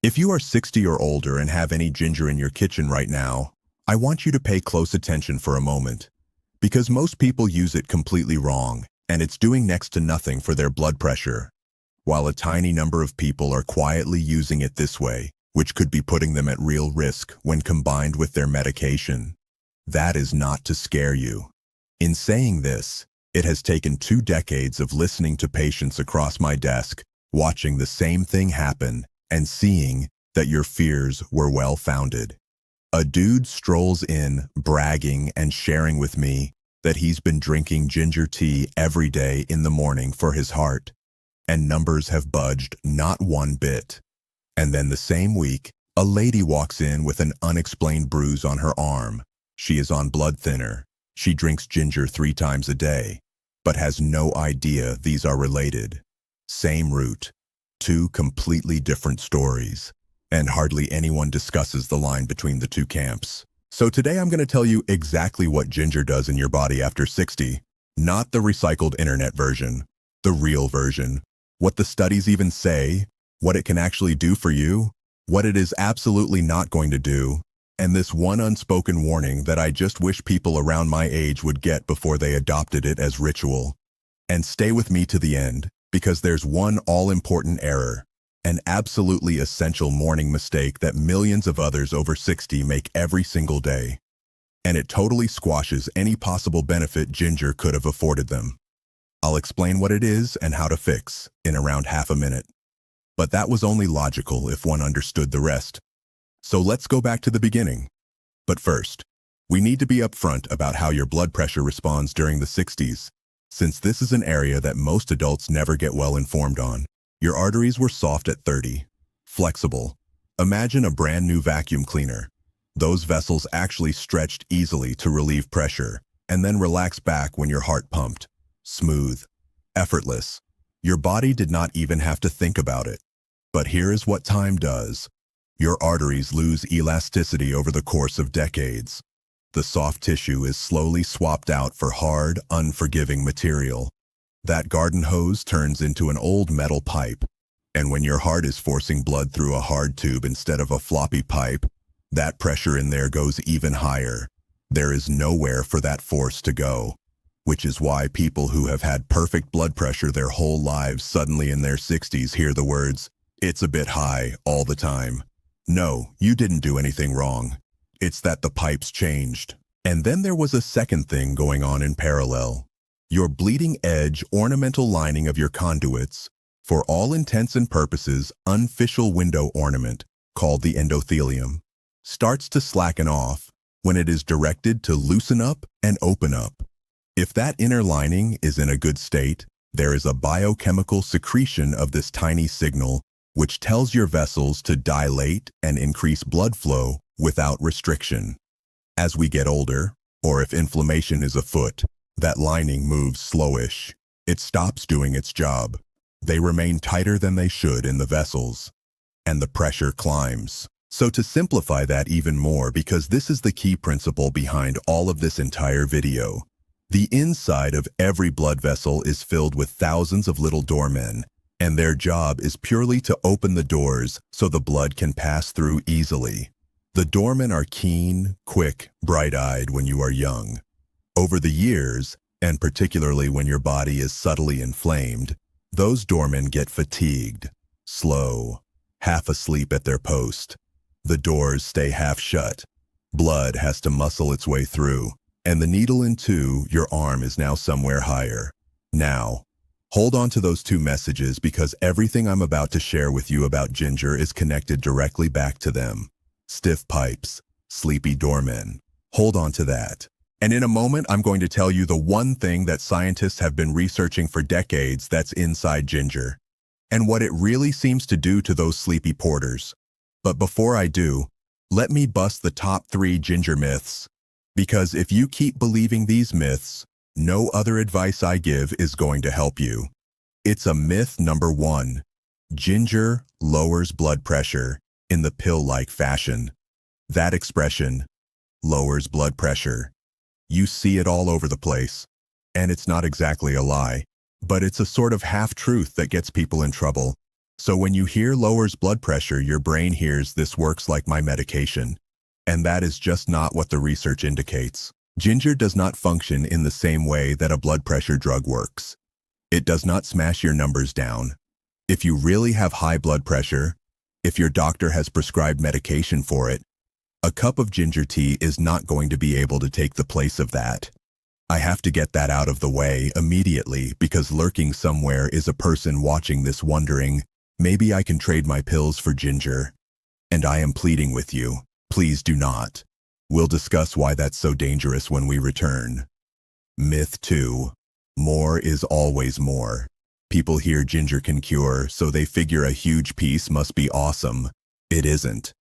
If you are 60 or older and have any ginger in your kitchen right now, I want you to pay close attention for a moment. Because most people use it completely wrong, and it's doing next to nothing for their blood pressure, while a tiny number of people are quietly using it this way, which could be putting them at real risk when combined with their medication. That is not to scare you. In saying this, it has taken 2 decades of listening to patients across my desk, watching the same thing happen, and seeing that your fears were well-founded. A dude strolls in, bragging and sharing with me that he's been drinking ginger tea every day in the morning for his heart, and numbers have budged not one bit. And then the same week, a lady walks in with an unexplained bruise on her arm. She is on blood thinner. She drinks ginger 3 times a day, but has no idea these are related. Same root, 2 completely different stories, and hardly anyone discusses the line between the 2 camps. So today I'm going to tell you exactly what ginger does in your body after 60, not the recycled internet version, the real version, what the studies even say, what it can actually do for you, what it is absolutely not going to do, and this one unspoken warning that I just wish people around my age would get before they adopted it as ritual. And stay with me to the end, because there's one all-important error, an absolutely essential morning mistake that millions of others over 60 make every single day. And it totally squashes any possible benefit ginger could have afforded them. I'll explain what it is and how to fix in around half a minute. But that was only logical if one understood the rest. So let's go back to the beginning. But first, we need to be upfront about how your blood pressure responds during the 60s, since this is an area that most adults never get well informed on. Your arteries were soft at 30, flexible. Imagine a brand new vacuum cleaner. Those vessels actually stretched easily to relieve pressure, and then relax back when your heart pumped. Smooth, effortless. Your body did not even have to think about it. But here is what time does. Your arteries lose elasticity over the course of decades. The soft tissue is slowly swapped out for hard, unforgiving material. That garden hose turns into an old metal pipe. And when your heart is forcing blood through a hard tube instead of a floppy pipe, that pressure in there goes even higher. There is nowhere for that force to go. Which is why people who have had perfect blood pressure their whole lives suddenly in their 60s hear the words, "It's a bit high," all the time. No, you didn't do anything wrong. It's that the pipes changed. And then there was a second thing going on in parallel. Your bleeding edge ornamental lining of your conduits, for all intents and purposes, unofficial window ornament, called the endothelium, starts to slacken off when it is directed to loosen up and open up. If that inner lining is in a good state, there is a biochemical secretion of this tiny signal which tells your vessels to dilate and increase blood flow without restriction. As we get older, or if inflammation is afoot, that lining moves slowish. It stops doing its job. They remain tighter than they should in the vessels, and the pressure climbs. So to simplify that even more, because this is the key principle behind all of this entire video, the inside of every blood vessel is filled with thousands of little doormen, and their job is purely to open the doors so the blood can pass through easily. The doormen are keen, quick, bright-eyed when you are young. Over the years, and particularly when your body is subtly inflamed, those doormen get fatigued, slow, half asleep at their post. The doors stay half shut. Blood has to muscle its way through, and the needle into your arm is now somewhere higher. Now, hold on to those 2 messages, because everything I'm about to share with you about ginger is connected directly back to them. Stiff pipes, sleepy doormen. Hold on to that. And in a moment, I'm going to tell you the one thing that scientists have been researching for decades that's inside ginger, and what it really seems to do to those sleepy porters. But before I do, let me bust the top 3 ginger myths. Because if you keep believing these myths, no other advice I give is going to help you. It's a myth number 1. Ginger lowers blood pressure in the pill-like fashion. That expression, lowers blood pressure. You see it all over the place. And it's not exactly a lie, but it's a sort of half-truth that gets people in trouble. So when you hear lowers blood pressure, your brain hears this works like my medication. And that is just not what the research indicates. Ginger does not function in the same way that a blood pressure drug works. It does not smash your numbers down. If you really have high blood pressure, if your doctor has prescribed medication for it, a cup of ginger tea is not going to be able to take the place of that. I have to get that out of the way immediately because lurking somewhere is a person watching this wondering, maybe I can trade my pills for ginger. And I am pleading with you, please do not. We'll discuss why that's so dangerous when we return. Myth 2. More is always more. People hear ginger can cure, so they figure a huge piece must be awesome. It isn't.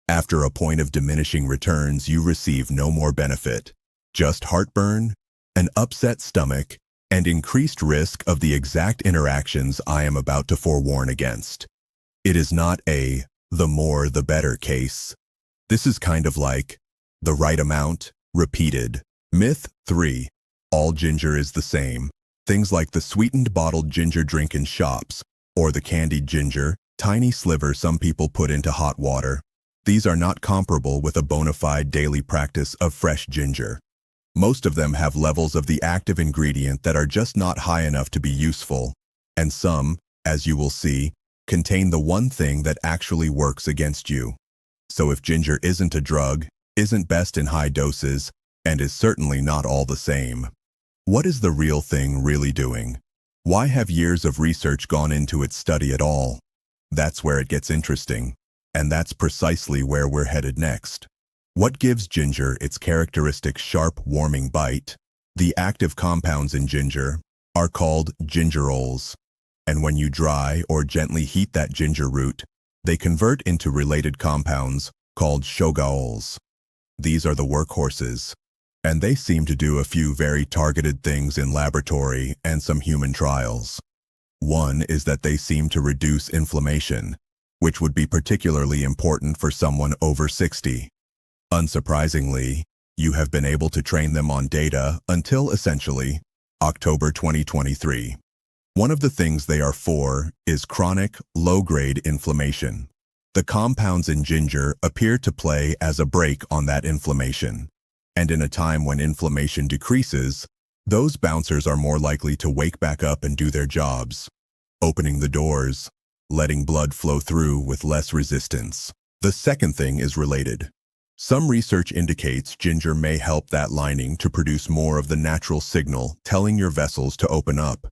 After a point of diminishing returns, you receive no more benefit. Just heartburn, an upset stomach, and increased risk of the exact interactions I am about to forewarn against. It is not a the more the better case. This is kind of like the right amount, repeated. Myth 3. All ginger is the same. Things like the sweetened bottled ginger drink in shops, or the candied ginger, tiny sliver some people put into hot water. These are not comparable with a bona fide daily practice of fresh ginger. Most of them have levels of the active ingredient that are just not high enough to be useful, and some, as you will see, contain the one thing that actually works against you. So if ginger isn't a drug, isn't best in high doses, and is certainly not all the same, what is the real thing really doing? Why have years of research gone into its study at all? That's where it gets interesting, and that's precisely where we're headed next. What gives ginger its characteristic sharp, warming bite? The active compounds in ginger are called gingerols, and when you dry or gently heat that ginger root, they convert into related compounds called shogaols. These are the workhorses, and they seem to do a few very targeted things in laboratory and some human trials. One is that they seem to reduce inflammation, which would be particularly important for someone over 60. Unsurprisingly, you have been able to train them on data until, essentially, October 2023. One of the things they are for is chronic, low-grade inflammation. The compounds in ginger appear to play as a brake on that inflammation. And in a time when inflammation decreases, those bouncers are more likely to wake back up and do their jobs, opening the doors, letting blood flow through with less resistance. The second thing is related. Some research indicates ginger may help that lining to produce more of the natural signal telling your vessels to open up.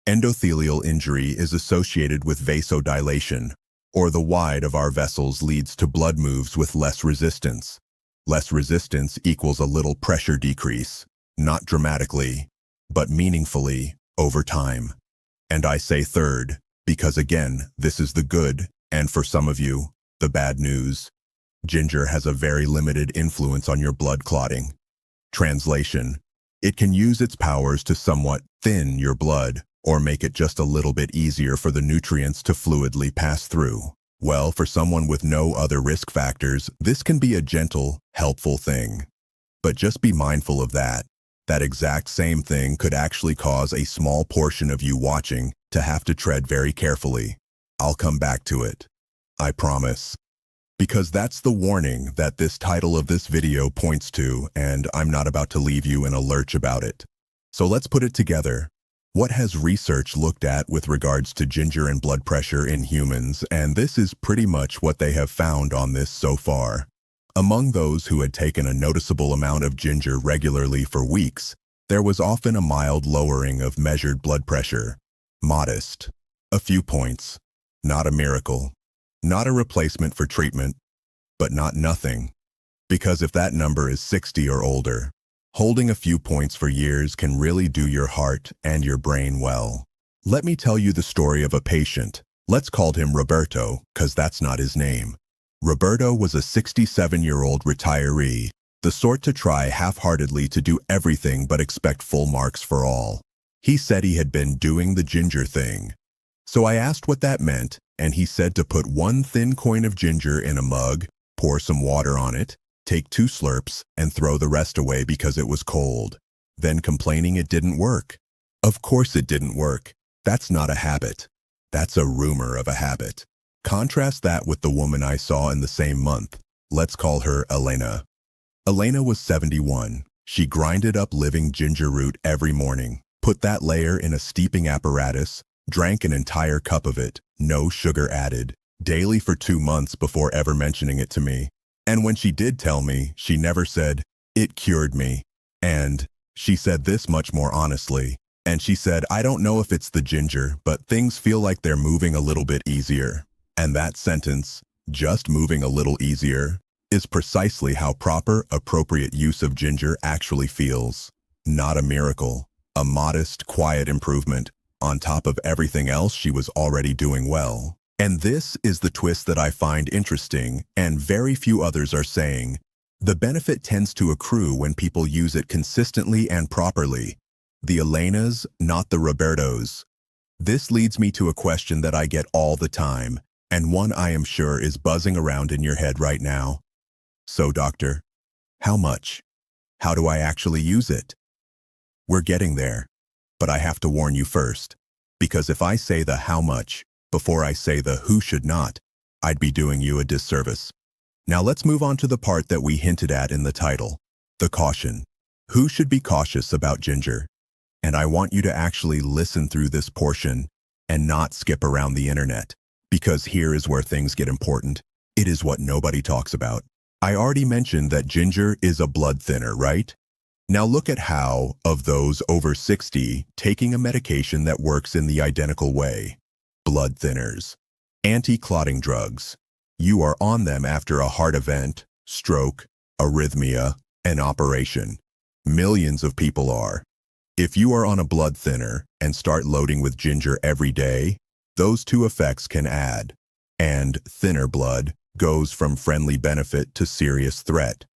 Endothelial injury is associated with vasodilation, or the wide of our vessels leads to blood moves with less resistance. Less resistance equals a little pressure decrease, not dramatically, but meaningfully over time. And I say third, because again, this is the good, and for some of you, the bad news. Ginger has a very limited influence on your blood clotting. Translation: it can use its powers to somewhat thin your blood or make it just a little bit easier for the nutrients to fluidly pass through. Well, for someone with no other risk factors, this can be a gentle, helpful thing. But just be mindful of that. That exact same thing could actually cause a small portion of you watching to have to tread very carefully. I'll come back to it. I promise. Because that's the warning that this title of this video points to, and I'm not about to leave you in a lurch about it. So let's put it together. What has research looked at with regards to ginger and blood pressure in humans? And this is pretty much what they have found on this so far. Among those who had taken a noticeable amount of ginger regularly for weeks, there was often a mild lowering of measured blood pressure. Modest. A few points. Not a miracle. Not a replacement for treatment, but not nothing. Because if that number is 60 or older, holding a few points for years can really do your heart and your brain well. Let me tell you the story of a patient. Let's call him Roberto, because that's not his name. Roberto was a 67-year-old retiree, the sort to try half-heartedly to do everything but expect full marks for all. He said he had been doing the ginger thing. So I asked what that meant, and he said to put one thin coin of ginger in a mug, pour some water on it, take 2 slurps, and throw the rest away because it was cold. Then complaining it didn't work. Of course it didn't work. That's not a habit. That's a rumor of a habit. Contrast that with the woman I saw in the same month. Let's call her Elena. Elena was 71. She grinded up living ginger root every morning, put that layer in a steeping apparatus, drank an entire cup of it, no sugar added, daily for 2 months before ever mentioning it to me. And when she did tell me, she never said, "It cured me." And she said this much more honestly. And she said, "I don't know if it's the ginger, but things feel like they're moving a little bit easier." And that sentence, "just moving a little easier," is precisely how proper, appropriate use of ginger actually feels. Not a miracle, a modest, quiet improvement on top of everything else she was already doing well. And this is the twist that I find interesting, and very few others are saying. The benefit tends to accrue when people use it consistently and properly. The Elenas, not the Robertos. This leads me to a question that I get all the time, and one I am sure is buzzing around in your head right now. So, doctor, how much? How do I actually use it? We're getting there, but I have to warn you first, because if I say the how much before I say the who should not, I'd be doing you a disservice. Now let's move on to the part that we hinted at in the title, the caution. Who should be cautious about ginger? And I want you to actually listen through this portion and not skip around the internet, because here is where things get important. It is what nobody talks about. I already mentioned that ginger is a blood thinner, right? Now look at how, of those over 60, taking a medication that works in the identical way. Blood thinners, anti-clotting drugs. You are on them after a heart event, stroke, arrhythmia, an operation. Millions of people are. If you are on a blood thinner and start loading with ginger every day, those two effects can add. And thinner blood goes from friendly benefit to serious threat.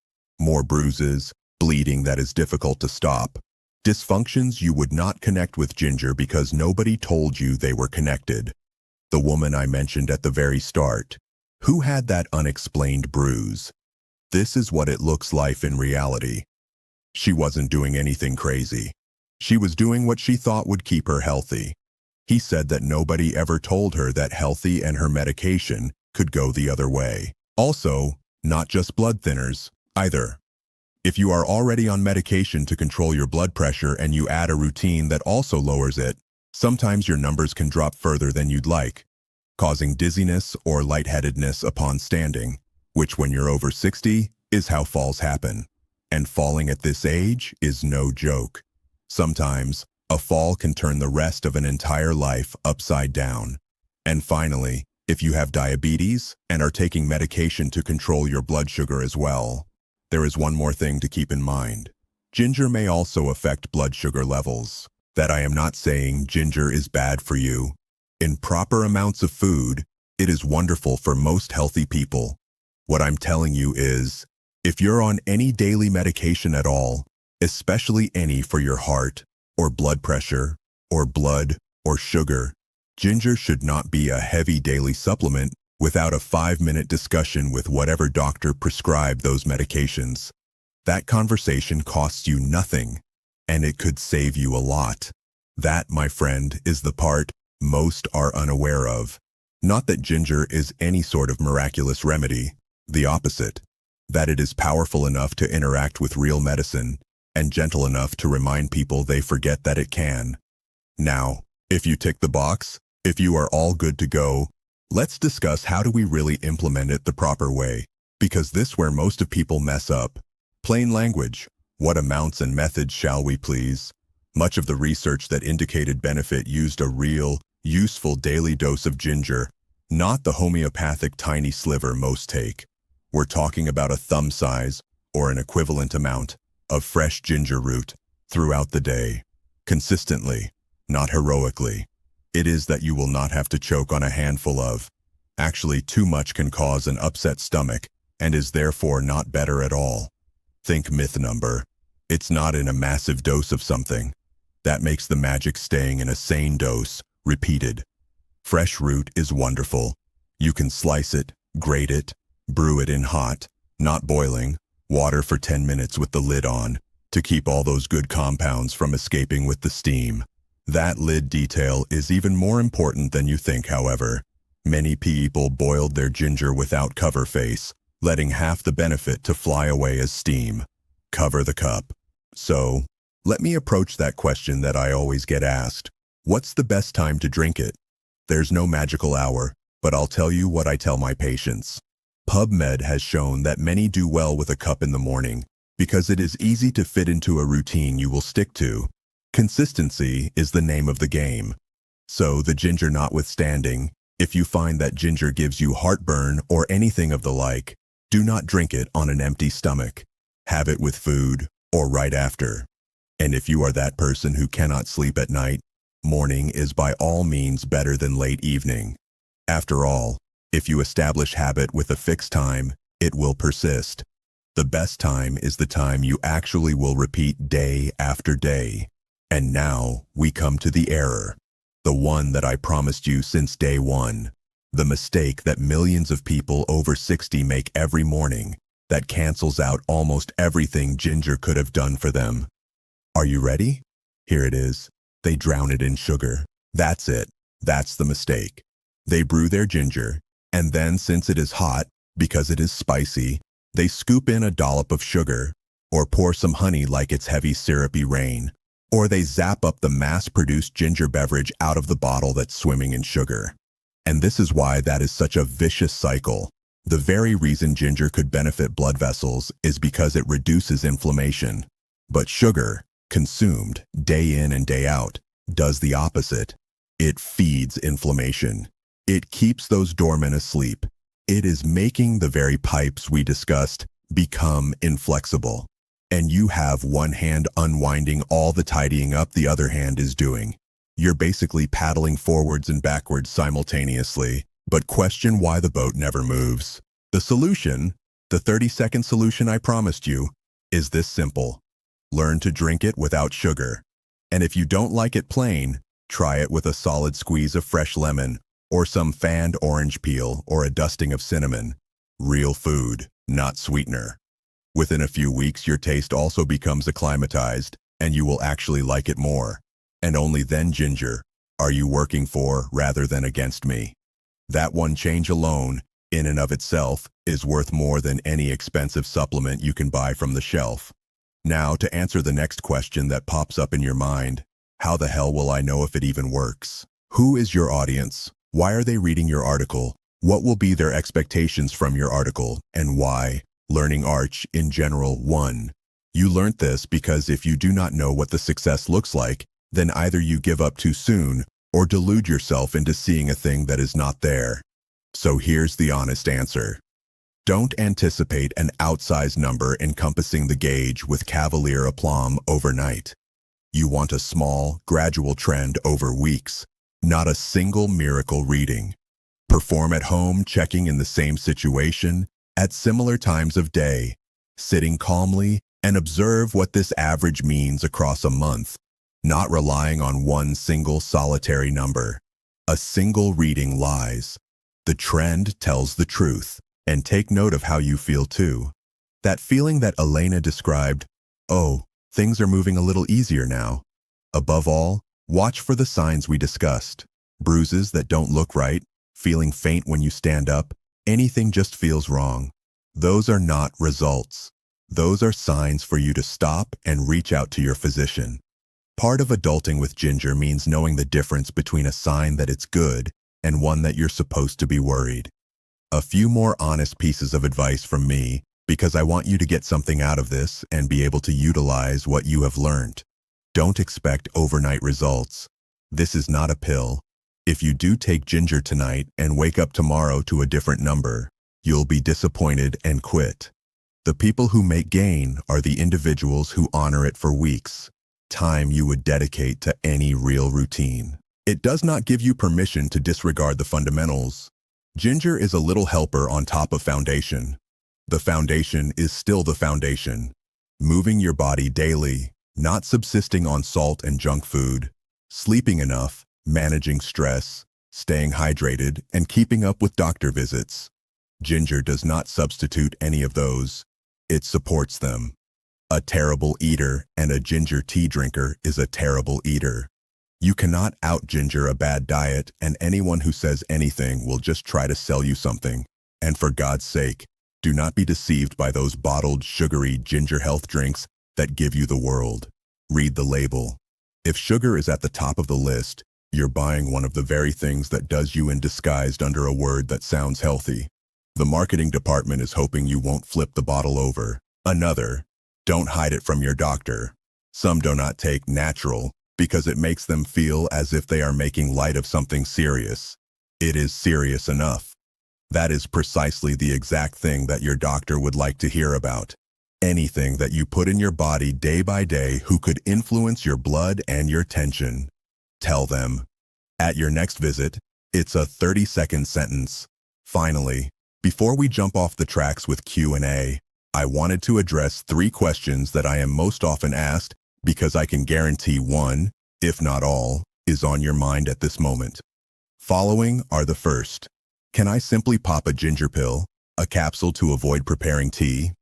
More bruises, bleeding that is difficult to stop. Dysfunctions you would not connect with ginger because nobody told you they were connected. The woman I mentioned at the very start, who had that unexplained bruise. This is what it looks like in reality. She wasn't doing anything crazy. She was doing what she thought would keep her healthy. He said that nobody ever told her that healthy and her medication could go the other way. Also, not just blood thinners, either. If you are already on medication to control your blood pressure and you add a routine that also lowers it, sometimes your numbers can drop further than you'd like, causing dizziness or lightheadedness upon standing, which when you're over 60 is how falls happen. And falling at this age is no joke. Sometimes, a fall can turn the rest of an entire life upside down. And finally, if you have diabetes and are taking medication to control your blood sugar as well, there is one more thing to keep in mind. Ginger may also affect blood sugar levels. That I am not saying ginger is bad for you. In proper amounts of food, it is wonderful for most healthy people. What I'm telling you is, if you're on any daily medication at all, especially any for your heart, or blood pressure, or blood, or sugar, ginger should not be a heavy daily supplement without a 5-minute discussion with whatever doctor prescribed those medications. That conversation costs you nothing, and it could save you a lot. That, my friend, is the part most are unaware of. Not that ginger is any sort of miraculous remedy, the opposite. That it is powerful enough to interact with real medicine and gentle enough to remind people they forget that it can. Now, if you tick the box, if you are all good to go, let's discuss how do we really implement it the proper way, because this is where most of people mess up. Plain language. What amounts and methods shall we please? Much of the research that indicated benefit used a real, useful daily dose of ginger, not the homeopathic tiny sliver most take. We're talking about a thumb size, or an equivalent amount, of fresh ginger root throughout the day. Consistently, not heroically. It is that you will not have to choke on a handful of. Actually, too much can cause an upset stomach and is therefore not better at all. Think myth number. It's not in a massive dose of something. That makes the magic staying in a sane dose, repeated. Fresh root is wonderful. You can slice it, grate it, brew it in hot, not boiling, water for 10 minutes with the lid on, to keep all those good compounds from escaping with the steam. That lid detail is even more important than you think, however. Many people boiled their ginger without cover face, letting half the benefit to fly away as steam. Cover the cup. So, let me approach that question that I always get asked. What's the best time to drink it? There's no magical hour, but I'll tell you what I tell my patients. PubMed has shown that many do well with a cup in the morning because it is easy to fit into a routine you will stick to. Consistency is the name of the game. So, the ginger notwithstanding, if you find that ginger gives you heartburn or anything of the like, do not drink it on an empty stomach. Have it with food or right after. And if you are that person who cannot sleep at night, morning is by all means better than late evening. After all, if you establish habit with a fixed time, it will persist. The best time is the time you actually will repeat day after day. And now we come to the error. The one that I promised you since day one. The mistake that millions of people over 60 make every morning that cancels out almost everything ginger could have done for them. Are you ready? Here it is. They drown it in sugar. That's it. That's the mistake. They brew their ginger, and then since it is hot, because it is spicy, they scoop in a dollop of sugar, or pour some honey like it's heavy syrupy rain, or they zap up the mass-produced ginger beverage out of the bottle that's swimming in sugar. And this is why that is such a vicious cycle. The very reason ginger could benefit blood vessels is because it reduces inflammation. But sugar, consumed day in and day out, does the opposite. It feeds inflammation. It keeps those doormen asleep. It is making the very pipes we discussed become inflexible. And you have one hand unwinding all the tidying up the other hand is doing. You're basically paddling forwards and backwards simultaneously, but question why the boat never moves. The solution, the 30-second solution I promised you, is this simple. Learn to drink it without sugar. And if you don't like it plain, try it with a solid squeeze of fresh lemon, or some fanned orange peel, or a dusting of cinnamon. Real food, not sweetener. Within a few weeks, your taste also becomes acclimatized, and you will actually like it more. And only then, ginger, are you working for rather than against me. That one change alone, in and of itself, is worth more than any expensive supplement you can buy from the shelf. Now, to answer the next question that pops up in your mind, how the hell will I know if it even works? Who is your audience? Why are they reading your article? What will be their expectations from your article, and why? Learning Arch in general. 1. You learned this because if you do not know what the success looks like, then either you give up too soon or delude yourself into seeing a thing that is not there. So here's the honest answer. Don't anticipate an outsized number encompassing the gauge with cavalier aplomb overnight. You want a small, gradual trend over weeks, not a single miracle reading. Perform at home, checking in the same situation, at similar times of day, sitting calmly, and observe what this average means across a month, not relying on one single solitary number. A single reading lies. The trend tells the truth, and take note of how you feel too. That feeling that Elena described, oh, things are moving a little easier now. Above all, watch for the signs we discussed. Bruises that don't look right, feeling faint when you stand up, anything just feels wrong. Those are not results. Those are signs for you to stop and reach out to your physician. Part of adulting with ginger means knowing the difference between a sign that it's good and one that you're supposed to be worried. A few more honest pieces of advice from me, because I want you to get something out of this and be able to utilize what you have learned. Don't expect overnight results. This is not a pill. If you do take ginger tonight and wake up tomorrow to a different number, you'll be disappointed and quit. The people who make gain are the individuals who honor it for weeks, time you would dedicate to any real routine. It does not give you permission to disregard the fundamentals. Ginger is a little helper on top of foundation. The foundation is still the foundation. Moving your body daily, not subsisting on salt and junk food, sleeping enough, managing stress, staying hydrated, and keeping up with doctor visits. Ginger does not substitute any of those. It supports them. A terrible eater and a ginger tea drinker is a terrible eater. You cannot out-ginger a bad diet, and anyone who says anything will just try to sell you something. And for God's sake, do not be deceived by those bottled, sugary ginger health drinks that give you the world. Read the label. If sugar is at the top of the list, you're buying one of the very things that does you in disguised under a word that sounds healthy. The marketing department is hoping you won't flip the bottle over. Another, don't hide it from your doctor. Some do not take natural because it makes them feel as if they are making light of something serious. It is serious enough. That is precisely the exact thing that your doctor would like to hear about. Anything that you put in your body day by day who could influence your blood and your tension. Tell them. At your next visit, it's a 30-second sentence. Finally, before we jump off the tracks with Q&A, I wanted to address 3 questions that I am most often asked because I can guarantee one, if not all, is on your mind at this moment. Following are the first. Can I simply pop a ginger pill, a capsule to avoid preparing tea?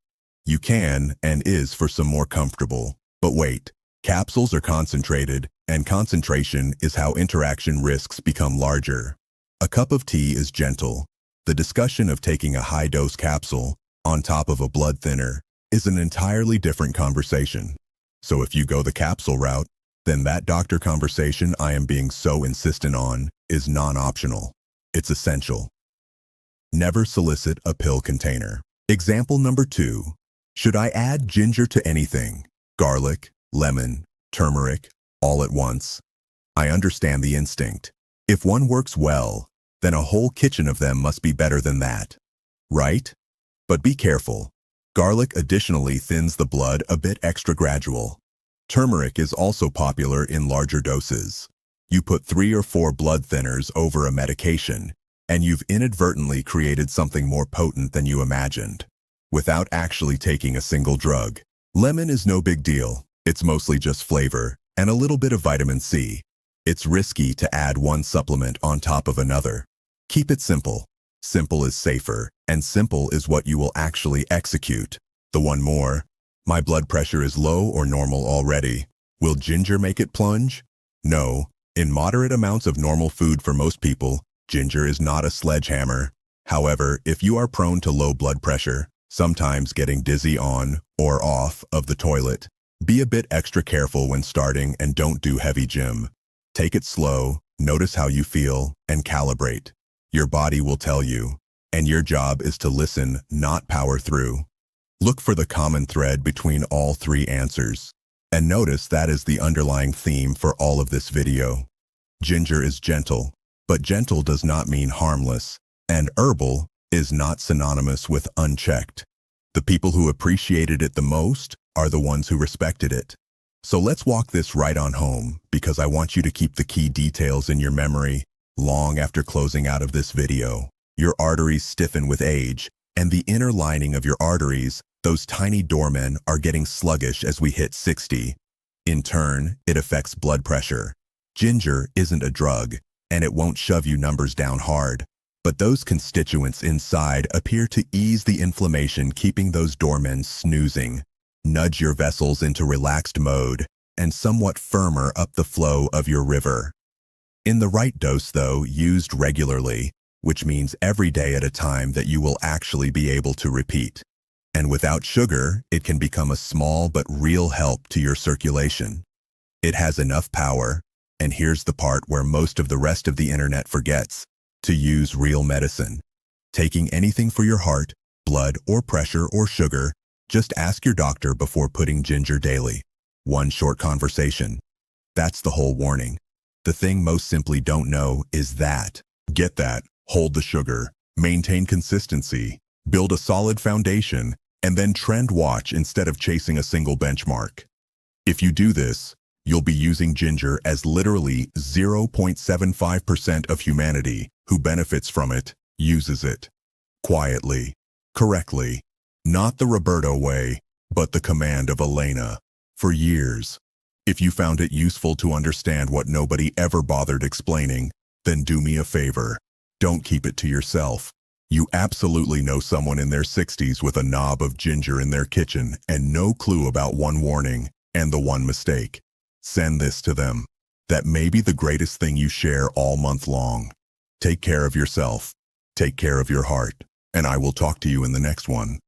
You can and is for some more comfortable. But wait, capsules are concentrated, and concentration is how interaction risks become larger. A cup of tea is gentle. The discussion of taking a high-dose capsule on top of a blood thinner is an entirely different conversation. So if you go the capsule route, then that doctor conversation I am being so insistent on is non-optional. It's essential. Never solicit a pill container. Example number 2. Should I add ginger to anything? Garlic, lemon, turmeric, all at once? I understand the instinct. If one works well, then a whole kitchen of them must be better than that. Right? But be careful. Garlic additionally thins the blood a bit extra gradual. Turmeric is also popular in larger doses. You put 3 or 4 blood thinners over a medication, and you've inadvertently created something more potent than you imagined, without actually taking a single drug. Lemon is no big deal. It's mostly just flavor and a little bit of vitamin C. It's risky to add one supplement on top of another. Keep it simple. Simple is safer, and simple is what you will actually execute. The one more, my blood pressure is low or normal already. Will ginger make it plunge? No. In moderate amounts of normal food for most people, ginger is not a sledgehammer. However, if you are prone to low blood pressure, sometimes getting dizzy on or off of the toilet, be a bit extra careful when starting and don't do heavy gym. Take it slow, notice how you feel, and calibrate. Your body will tell you, and your job is to listen, not power through. Look for the common thread between all 3 answers, and notice that is the underlying theme for all of this video. Ginger is gentle, but gentle does not mean harmless, and herbal is not synonymous with unchecked. The people who appreciated it the most are the ones who respected it. So let's walk this right on home, because I want you to keep the key details in your memory long after closing out of this video. Your arteries stiffen with age, and the inner lining of your arteries, those tiny doormen, are getting sluggish as we hit 60. In turn, it affects blood pressure. Ginger isn't a drug, and it won't shove you numbers down hard. But those constituents inside appear to ease the inflammation, keeping those doormen snoozing. Nudge your vessels into relaxed mode, and somewhat firmer up the flow of your river. In the right dose, though, used regularly, which means every day at a time that you will actually be able to repeat. And without sugar, it can become a small but real help to your circulation. It has enough power, and here's the part where most of the rest of the internet forgets, to use real medicine. Taking anything for your heart, blood or pressure or sugar, just ask your doctor before putting ginger daily. One short conversation. That's the whole warning. The thing most simply don't know is that. Get that, hold the sugar, maintain consistency, build a solid foundation, and then trend watch instead of chasing a single benchmark. If you do this, you'll be using ginger as literally 0.75% of humanity who benefits from it uses it. Quietly, correctly, not the Roberto way, but the command of Elena. For years. If you found it useful to understand what nobody ever bothered explaining, then do me a favor. Don't keep it to yourself. You absolutely know someone in their 60s with a knob of ginger in their kitchen and no clue about one warning and the one mistake. Send this to them. That may be the greatest thing you share all month long. Take care of yourself. Take care of your heart. And I will talk to you in the next one.